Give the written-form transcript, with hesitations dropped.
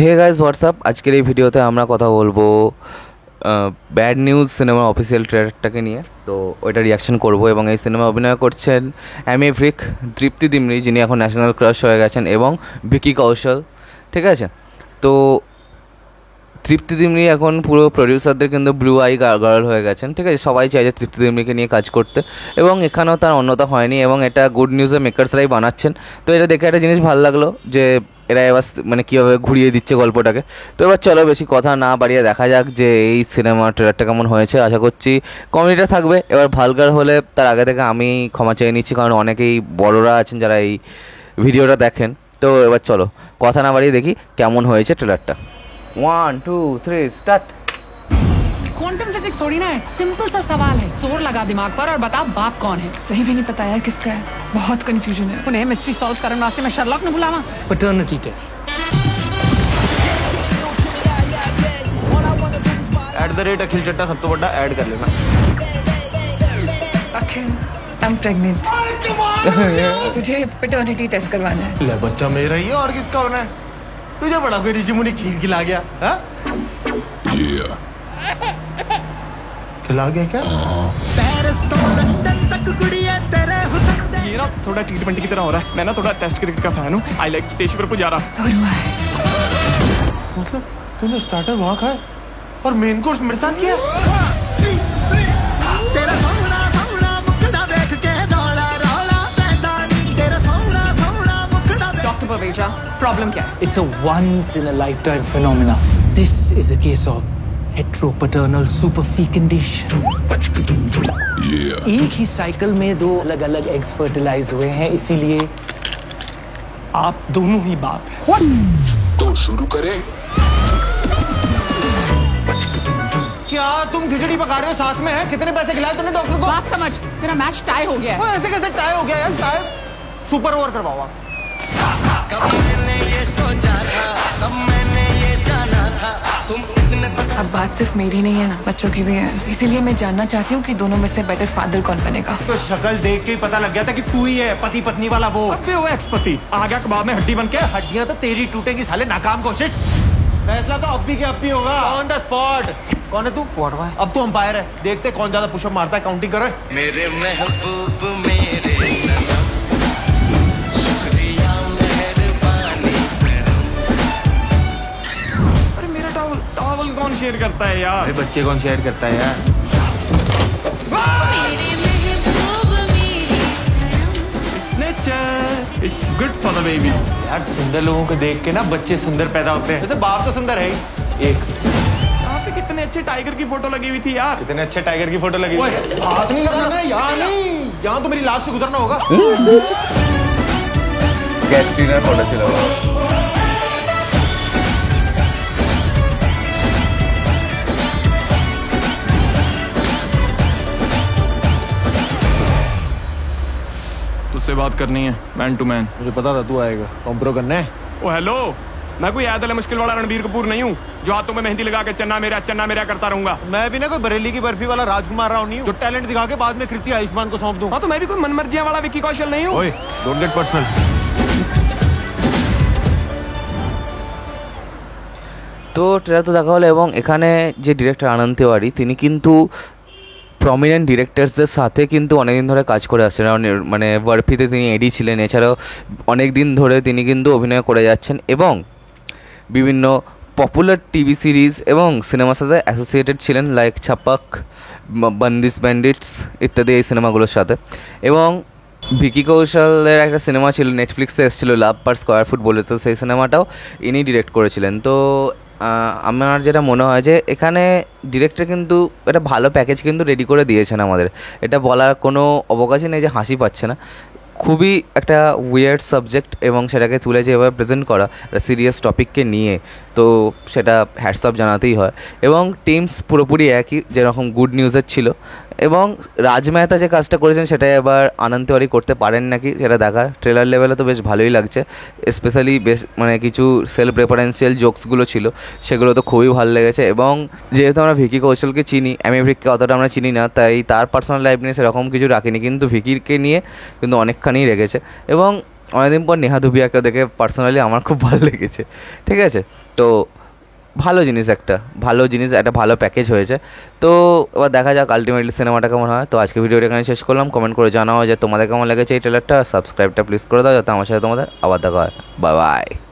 Hey guys WhatsApp, আজকের এই ভিডিওতে আমরা কথা বলবো ব্যাড নিউজ সিনেমার অফিসিয়াল ট্রেলারটাকে নিয়ে। তো ওইটা রিয়াকশন করব এবং এই সিনেমায় অভিনয় করছেন অ্যামি ফ্রিক, তৃপ্তি দিমরি যিনি এখন ন্যাশনাল ক্রাশ হয়ে গেছেন, এবং ভিকি কৌশল। ঠিক আছে, তো তৃপ্তি দিমরি এখন পুরো প্রডিউসারদের কিন্তু ব্লু আই গার্ল হয়ে গেছেন। ঠিক আছে, সবাই চাই যে তৃপ্তি দিমরিকে নিয়ে কাজ করতে, এবং এখানেও তার অন্যতা হয়নি, এবং এটা গুড নিউজের মেকার্সরাই বানাচ্ছেন। তো এটা দেখে একটা জিনিস ভালো লাগলো যে এরা এবার মানে কীভাবে ঘুরিয়ে দিচ্ছে গল্পটাকে। তো এবার চলো বেশি কথা না বাড়িয়ে দেখা যাক যে এই সিনেমা ট্রেলারটা কেমন হয়েছে। আশা করছি কমেডিটা থাকবে। এবার ভালগার হলে তার আগে থেকে আমি ক্ষমা চেয়ে নিচ্ছি, কারণ অনেকেই বড়রা আছেন যারা এই ভিডিওটা দেখেন। তো এবার চলো কথা না বাড়িয়ে দেখি কেমন হয়েছে ট্রেলারটা। 1 2 3 स्टार्ट। क्वांटम फिजिक्स थोड़ी ना है, सिंपल सा सवाल है। जोर लगा दिमाग पर और बता बाप कौन है। सही भी नहीं पता यार किसका है, बहुत कंफ्यूजन है। उन्हें मिस्ट्री सॉल्व करने वास्ते मैं शर्लॉक ने बुलावा। पैटर्निटी टेस्ट @अखिल चट्टा सब तो बड़ा ऐड कर लेना। अखिल आई एम प्रेग्नेंट। तुझे पैटर्निटी टेस्ट करवाना है। ले बच्चा मेरा ही है और किसका होना है? तुझे बड़ा कोई ऋषि मुनि खीर खिला गया? हाँ? खिला गया क्या? ये ना थोड़ा T20 की तरह हो रहा है। मैं ना थोड़ा टेस्ट क्रिकेट का फैन हूँ। आई लाइक स्टेशन पर पुजारा। So do I। मतलब तूने स्टार्टर वहाँ खाया और मेन कोर्स मेरे साथ किया? डॉक्टर पवेजा, प्रॉब्लम क्या है? It's a once in a lifetime phenomena. This is a case of heteropaternal superfecundation. एक ही साइकिल में दो अलग अलग एग्स फर्टिलाइज हुए हैं, इसीलिए आप दोनों ही बाप हैं। तो शुरू करें। क्या तुम खिचड़ी पका रहे हो साथ में? है कितने पैसे खिलाए तुमने डॉक्टर को? बात समझ, तेरा मैच टाई हो गया है। ऐसे कैसे टाई हो गया यार? टाई सुपर ओवर करवाओ आप। अब बात सिर्फ मेरी नहीं है ना, बच्चों की भी है। इसीलिए मैं जानना चाहती हूँ कि दोनों में से बेटर फादर कौन बनेगा। तो शक्ल देख के ही पता लग गया था कि तू ही है पति पत्नी वाला वो। अब भी वो एक्स-पति आ गया कबाब में हड्डी बन के। हड्डियां तो तेरी टूटेंगी साले, नाकाम कोशिश। फैसला तो अब भी के अब भी होगा। On the spot. कौन है तू? अब तू अंपायर है, देखते कौन ज्यादा पुशअप मारता है। काउंटिंग करो। मेरे महबूब मेरे सनम, शुक्रिया मेहरबानी। अरे मेरा टॉवल कौन शेयर करता है यार? अरे बच्चे कौन शेयर करता है यार? It's nature. It's good for the babies. यार सुंदर लोगों को देख के ना बच्चे सुंदर पैदा होते हैं। वैसे बाप तो सुंदर है ही। एक यहाँ पे कितने अच्छे टाइगर की फोटो लगी हुई थी यार। कितने अच्छे टाइगर की फोटो लगी हुई है। हाथ नहीं लगाना है यहाँ, नहीं यहाँ तो मेरी लाश से गुजरना होगा। कैटरीना फोटो ছিল। तुझसे बात करनी है मैन टू मैन। मुझे पता था तू आएगा। कॉम्प्रो करना है। ओ हेलो, मैं कोई याद मुश्किल वाला रणबीर कपूर नहीं हूँ जो हाथों में मेहंदी लगा के चन्ना मेरा करता रहूंगा। मैं भी ना कोई बरेली की बर्फी वाला राजकुमार राव नहीं हूँ जो टैलेंट दिखा के बाद में कृति आयुष्मान को सौंप दूं। हाँ, तो मैं भी कोई मनमर्जियां वाला विक्की कौशल नहीं हूँ। ओए डोंट गेट पर्सनल। তো ট্রেলার তো দেখা হলো, এবং এখানে যে ডিরেক্টর আনন্দ তিওয়ারি তিনি কিন্তু প্রমিনেন্ট ডিরেক্টরসদের সাথে কিন্তু অনেকদিন ধরে কাজ করে আসছেন। মানে বরফিতে তিনি এডি ছিলেন, এছাড়াও অনেক দিন ধরে তিনি কিন্তু অভিনয় করে যাচ্ছেন, এবং বিভিন্ন পপুলার টিভি সিরিজ এবং সিনেমার সাথে অ্যাসোসিয়েটেড ছিলেন, লাইক ছাপাক, বন্দিশ ব্যান্ডিটস ইত্যাদি এই সিনেমাগুলোর সাথে। এবং ভিকি কৌশলের একটা সিনেমা ছিল নেটফ্লিক্সে এসেছিলো, লাভ পার স্কোয়ার ফুট বলে, তো সেই সিনেমাটাও ইনি ডিরেক্ট করেছিলেন। তো আমার যেটা মনে হয় যে এখানে ডিরেক্টর কিন্তু একটা ভালো প্যাকেজ কিন্তু রেডি করে দিয়েছেন আমাদের। এটা বলার কোনো অবকাশই নেই যে হাসি পাচ্ছে না। খুবই একটা উইয়ার্ড সাবজেক্ট, এবং সেটাকে তুলে যেভাবে প্রেজেন্ট করা একটা সিরিয়াস টপিককে নিয়ে, তো সেটা হ্যাটস অফ জানাতেই হয়। এবং টিমস পুরোপুরি একই যেরকম গুড নিউজের ছিল, এবং রাজ মেহতা যে কাজটা করেছেন সেটা এবার আনন্দ তিওয়ারি করতে পারেন নাকি সেটা দেখার। ট্রেলার লেভেলে তো বেশ ভালোই লাগছে, স্পেশালি বেশ মানে কিছু সেলফ রেফারেন্সিয়াল জোকসগুলো ছিল সেগুলো তো খুবই ভালো লেগেছে। এবং যেহেতু আমরা ভিকি কৌশলকে চিনি, অ্যামি ফ্রিককে অতটা আমরা চিনি না, তাই তার পার্সোনাল লাইফ নিয়ে সেরকম কিছু রাখিনি, কিন্তু ভিকিকে নিয়ে কিন্তু অনেকখানি রেখেছে। এবং অনেকদিন পর নেহা ধুপিয়াকে দেখে পার্সোনালি আমার খুব ভালো লেগেছে, ঠিক আছে। তো ভালো জিনিস, একটা ভালো প্যাকেজ হয়েছে। তো এবার দেখা যাক আলটিমেটলি সিনেমাটা কেমন হয়। তো আজকে ভিডিওটা এখানে শেষ করলাম। কমেন্ট করে জানাও যে তোমাদের কেমন লেগেছে এই ট্রেলারটা। সাবস্ক্রাইবটা প্লিজ করে দাও যাতে আমার সাথে তোমাদের আবার দেখা হয়। Bye bye.